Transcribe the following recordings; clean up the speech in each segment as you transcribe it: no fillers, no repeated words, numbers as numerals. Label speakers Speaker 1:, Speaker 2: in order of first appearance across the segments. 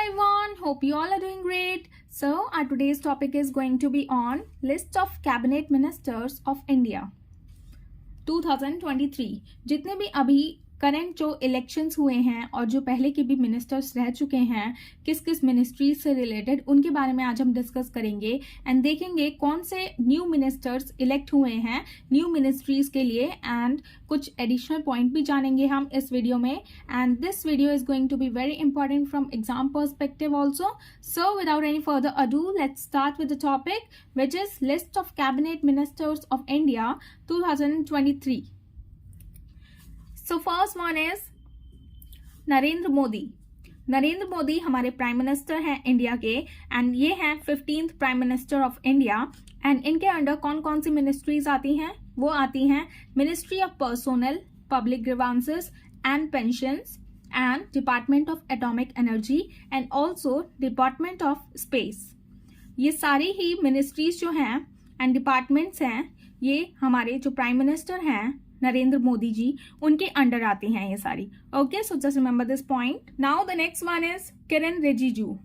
Speaker 1: everyone, hope you all are doing great. So our today's topic is going to be on list of cabinet ministers of India 2023. जितने भी अभी current जो elections हुए हैं और जो पहले के भी मिनिस्टर्स रह चुके हैं किस किस मिनिस्ट्रीज से रिलेटेड उनके बारे में आज हम डिस्कस करेंगे एंड देखेंगे कौन से न्यू मिनिस्टर्स इलेक्ट हुए हैं न्यू मिनिस्ट्रीज के लिए एंड कुछ एडिशनल पॉइंट भी जानेंगे हम इस वीडियो में and this video is going to be very important from exam perspective also. So without any further ado let's start with the topic which is list of cabinet ministers of India 2023. So first one is Narendra Modi. Narendra Modi हमारे prime minister हैं India के and ये हैं 15th prime minister of India and इनके under कौन कौन सी ministries आती हैं वो आती हैं ministry of personnel public grievances and pensions and department of atomic energy and also department of space. ये सारी ही मिनिस्ट्रीज जो हैं एंड डिपार्टमेंट्स हैं ये हमारे जो प्राइम मिनिस्टर हैं नरेंद्र मोदी जी उनके अंडर आती हैं ये सारी. Okay, so just remember this point. Now the next one is Kiran Rijiju.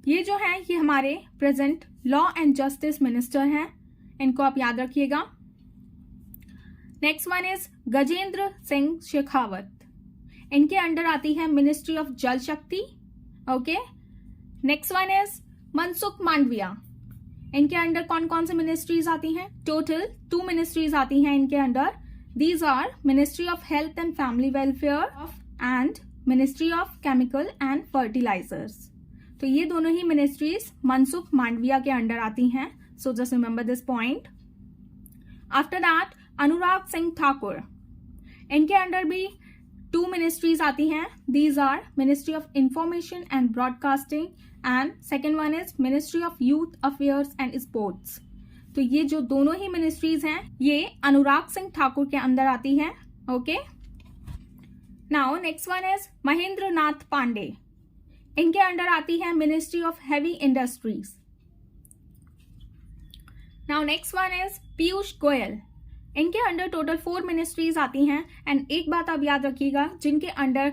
Speaker 1: ये जो है ये हमारे present law and justice minister हैं, इनको आप याद रखिएगा. नेक्स्ट वन इज गजेंद्र सिंह शेखावत. इनके अंडर आती है ministry of Jal Shakti. Okay, next one is Mansukh Mandaviya. इनके अंडर कौन कौन से मिनिस्ट्रीज आती हैं? टोटल 2 मिनिस्ट्रीज आती हैं इनके under. These are Ministry of Health and Family Welfare and Ministry of Chemical and Fertilizers. तो ये दोनों ही मिनिस्ट्रीज मनसुख मांडविया के अंडर आती हैं. So just remember this point. After that, Anurag Singh Thakur. इनके अंडर भी 2 मिनिस्ट्रीज आती हैं. These are Ministry of Information and Broadcasting and second one is Ministry of Youth Affairs and Sports. तो ये जो दोनों ही मिनिस्ट्रीज हैं ये अनुराग सिंह ठाकुर के अंदर आती हैं. Okay, now next one is Mahendra Nath Pandey. इनके अंडर आती है ministry of heavy industries. Now next one is Piyush Goyal. इनके अंडर टोटल 4 मिनिस्ट्रीज आती हैं एंड एक बात आप याद रखिएगा जिनके अंडर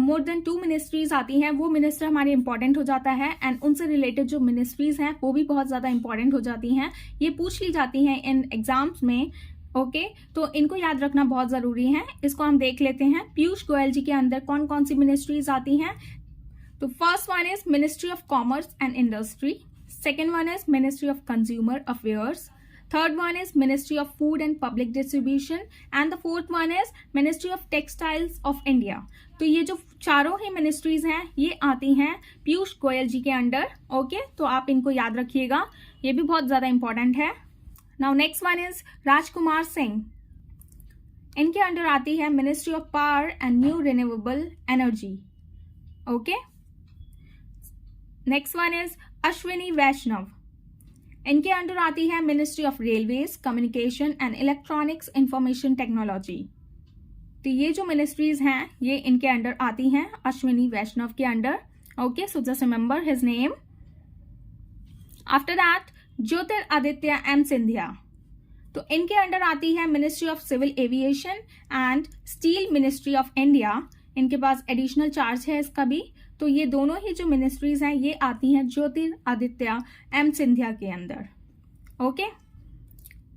Speaker 1: मोर देन 2 मिनिस्ट्रीज आती हैं वो मिनिस्टर हमारे इंपॉर्टेंट हो जाता है एंड उनसे रिलेटेड जो मिनिस्ट्रीज हैं वो भी बहुत ज्यादा इंपॉर्टेंट हो जाती हैं. ये पूछ ली जाती हैं इन एग्जाम्स में. ओके, तो इनको याद रखना बहुत जरूरी है. इसको हम देख लेते हैं पीयूष गोयल जी के अंदर कौन कौन सी मिनिस्ट्रीज आती हैं. तो first one is ministry of commerce and industry. Second one is ministry of consumer affairs. Third one is Ministry of Food and Public Distribution and the fourth one is Ministry of Textiles of India. तो ये जो चारों ही ministries हैं ये आती हैं पीयूष गोयल जी के under. Okay, तो आप इनको याद रखिएगा, ये भी बहुत ज्यादा इंपॉर्टेंट है. Now next one is Rajkumar Singh. इनके अंडर आती है ministry of power and new renewable energy. Okay, next one is Ashwini Vaishnaw. इनके अंडर आती है ministry of railways communication and electronics information technology. तो ये जो मिनिस्ट्रीज हैं ये इनके अंडर आती हैं अश्विनी वैष्णव के under. Okay, so just remember his name. After that Jyotiraditya M Scindia. तो इनके अंडर आती है ministry of civil aviation and steel ministry of India. इनके पास एडिशनल चार्ज है इसका भी. तो ये दोनों ही जो मिनिस्ट्रीज हैं ये आती हैं ज्योतिरादित्य एम सिंधिया के अंदर. Okay,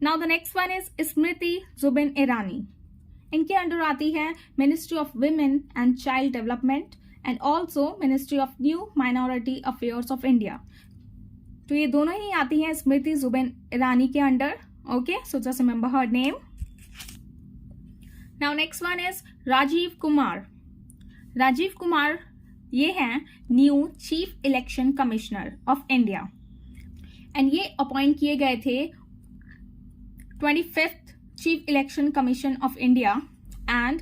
Speaker 1: now the next one is Smriti Zubin Irani. इनके अंडर आती है ministry of women and child development and also ministry of new minority affairs of India. तो ये दोनों ही आती हैं स्मृति जुबिन ईरानी के under. Okay, so just remember her name. Now next one is Rajiv Kumar. Rajiv Kumar ये हैं new chief election commissioner of India and ये appoint किए गए थे 25th chief election commission of India and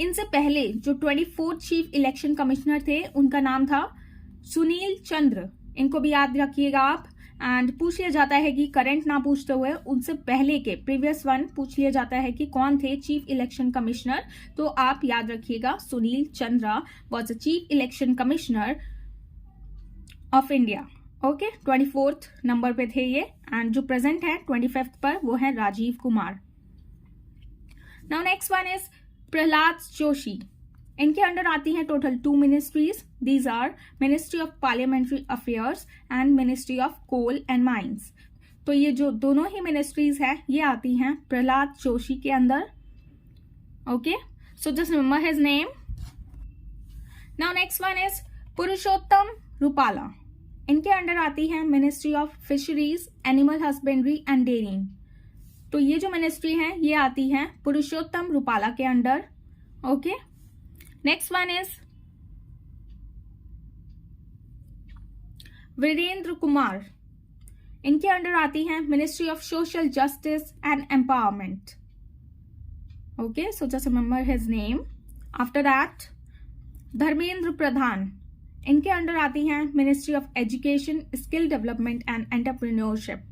Speaker 1: इनसे पहले जो 24th चीफ इलेक्शन कमिश्नर थे उनका नाम था सुनील चंद्र. इनको भी याद रखिएगा आप. एंड पूछ लिया जाता है कि करंट ना पूछते हुए उनसे पहले के प्रीवियस वन पूछ लिया जाता है कि कौन थे चीफ इलेक्शन कमिश्नर. तो आप याद रखिएगा Sunil Chandra was the chief election commissioner of India. Okay, 24th number पे थे ये एंड जो प्रेजेंट है 25th पर वो है Rajiv Kumar. Now next one is Pralhad Joshi. इनके अंडर आती हैं total 2 ministries. These are ministry of parliamentary affairs and ministry of coal and mines. तो ये जो दोनों ही मिनिस्ट्रीज है ये आती हैं प्रहलाद जोशी के अंदर. Okay, so just remember his name. Now next one is Purushottam Rupala. इनके अंडर आती है ministry of fisheries, animal husbandry and dairying. तो ये जो मिनिस्ट्री है ये आती है पुरुषोत्तम रूपाला के under. Okay, next one is Virendra Kumar. इनके अंडर आती है ministry of social justice and empowerment. Okay, so just remember his name. After that Dharmendra Pradhan. इनके अंडर आती हैं ministry of education, skill development and entrepreneurship.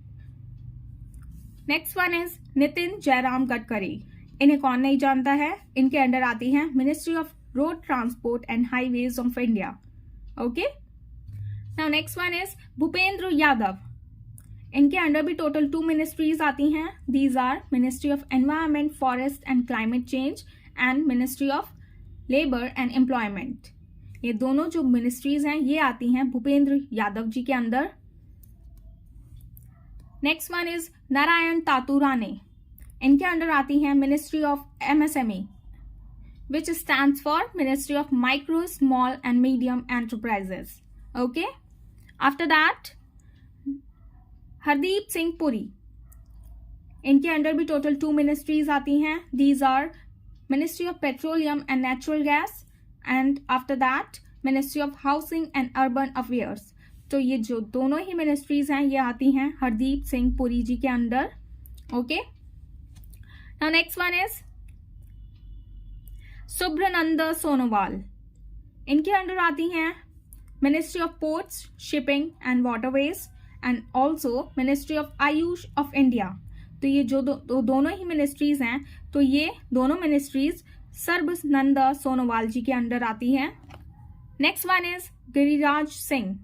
Speaker 1: Next one is Nitin Jairam Gadkari. इन्हें कौन नहीं जानता है. इनके अंडर आती हैं ministry of road transport and highways of India. Okay, now next one is Bhupendra Yadav. इनके अंडर भी टोटल 2 मिनिस्ट्रीज आती हैं. These are ministry of environment, forest and climate change and ministry of labour and employment. ये दोनों जो ministries हैं ये आती हैं भूपेंद्र यादव जी के अंदर. Next one is Narayan Tatu Rane. इनके अंडर आती हैं ministry of MSME, which stands for ministry of micro, small and medium enterprises. Okay, after that Hardeep Singh Puri. इनके अंडर भी टोटल 2 मिनिस्ट्रीज आती हैं. These are ministry of petroleum and natural gas and after that ministry of housing and urban affairs. तो ये जो दोनों ही ministries हैं ये आती हैं हरदीप सिंह पुरी जी के अंदर. Okay, now next one is Sarbananda Sonowal. इनके अंडर आती हैं ministry of ports, shipping and waterways and also ministry of AYUSH of India. तो ये जो दोनों ही मिनिस्ट्रीज हैं तो ये दोनों मिनिस्ट्रीज सर्बानंद सोनोवाल जी के अंडर आती हैं. Next one is Giriraj Singh.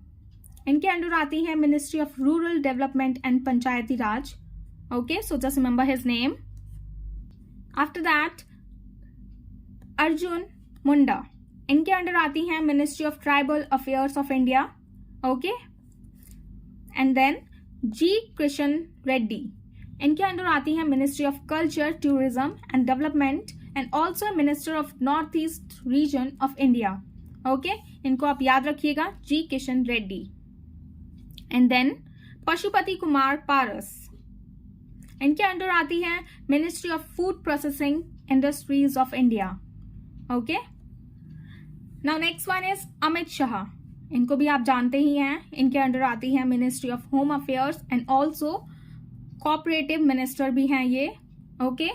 Speaker 1: इनके अंडर आती है ministry of rural development and Panchayati Raj. Okay, so just remember his name. After that Arjun Munda. इनके अंडर आती हैं ministry of tribal affairs of India. Okay, and then G Krishna Reddy. इनके अंडर आती है ministry of culture, tourism and development and also minister of north east region of India. Okay, इनको आप याद रखिएगा, जी किशन रेड्डी. And then Pashupati Kumar Paras. इनके अंडर आती है ministry of food processing industries of India. Okay, now next one is Amit Shah. इनको भी आप जानते ही हैं. इनके अंडर आती है ministry of home affairs and also cooperative minister भी हैं ये. ओके,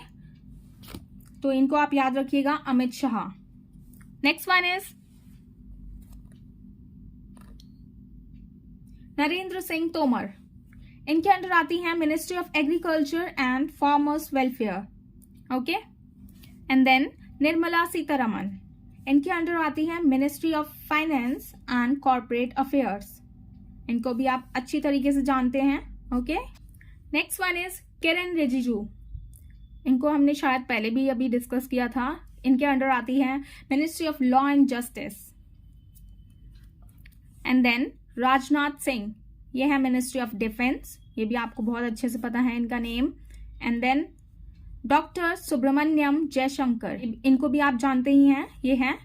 Speaker 1: तो इनको आप याद रखिएगा, Amit Shah. Next one is Narendra Singh Tomar. इनके अंडर आती हैं ministry of agriculture and farmers welfare. Okay, and then Nirmala Sitharaman. इनके अंडर आती है ministry of finance and corporate affairs. इनको भी आप अच्छी तरीके से जानते हैं. Okay, next one is Kiren Rijiju. इनको हमने शायद पहले भी अभी डिस्कस किया था. इनके अंडर आती है ministry of law and justice. And then Rajnath Singh, ये है मिनिस्ट्री ऑफ डिफेंस. ये भी आपको बहुत अच्छे से पता है इनका name. And then doctor Subrahmanyam Jaishankar. इनको भी आप जानते ही हैं, ये हैं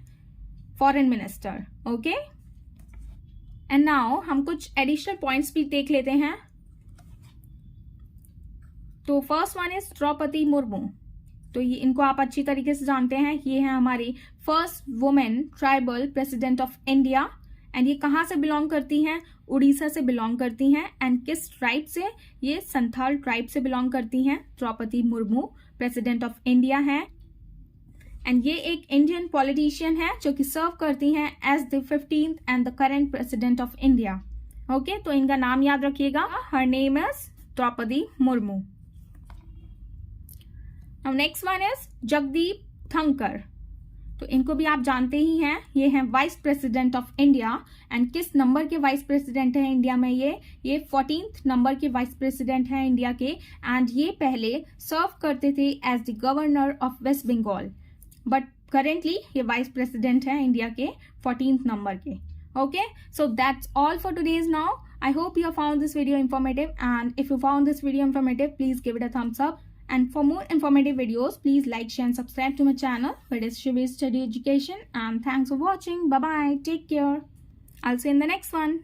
Speaker 1: foreign minister. Okay, and now हम कुछ एडिशनल पॉइंट्स भी देख लेते हैं. तो first one is Droupadi Murmu. तो ये इनको आप अच्छी तरीके से जानते हैं. ये है हमारी first women tribal president of India. And ये कहाँ से बिलोंग करती हैं? उड़ीसा से बिलोंग करती हैं. एंड किस ट्राइब से? ये संथाल ट्राइब से बिलोंग करती हैं. Droupadi Murmu president of India है. एंड ये एक इंडियन पॉलिटिशियन है जो कि सर्व करती हैं as the 15th and the current president of India. Okay, तो इनका नाम याद रखिएगा. Her name is Droupadi Murmu. Now next one is Jagdeep Dhankhar. तो इनको भी आप जानते ही हैं. ये हैं vice president of India. And किस नंबर के वाइस प्रेसिडेंट हैं इंडिया में? ये 14th नंबर के वाइस प्रेसिडेंट हैं इंडिया के. एंड ये पहले सर्व करते थे as the governor of West Bengal. But currently ये वाइस प्रेसिडेंट है इंडिया के 14th नंबर के. Okay, so that's all for today's now. I hope you have found this video informative, and if you found this video informative, please give it a thumbs up. And for more informative videos, please like, share and subscribe to my channel, where it's Shivi's Study Education. And thanks for watching. Bye bye. Take care. I'll see you in the next one.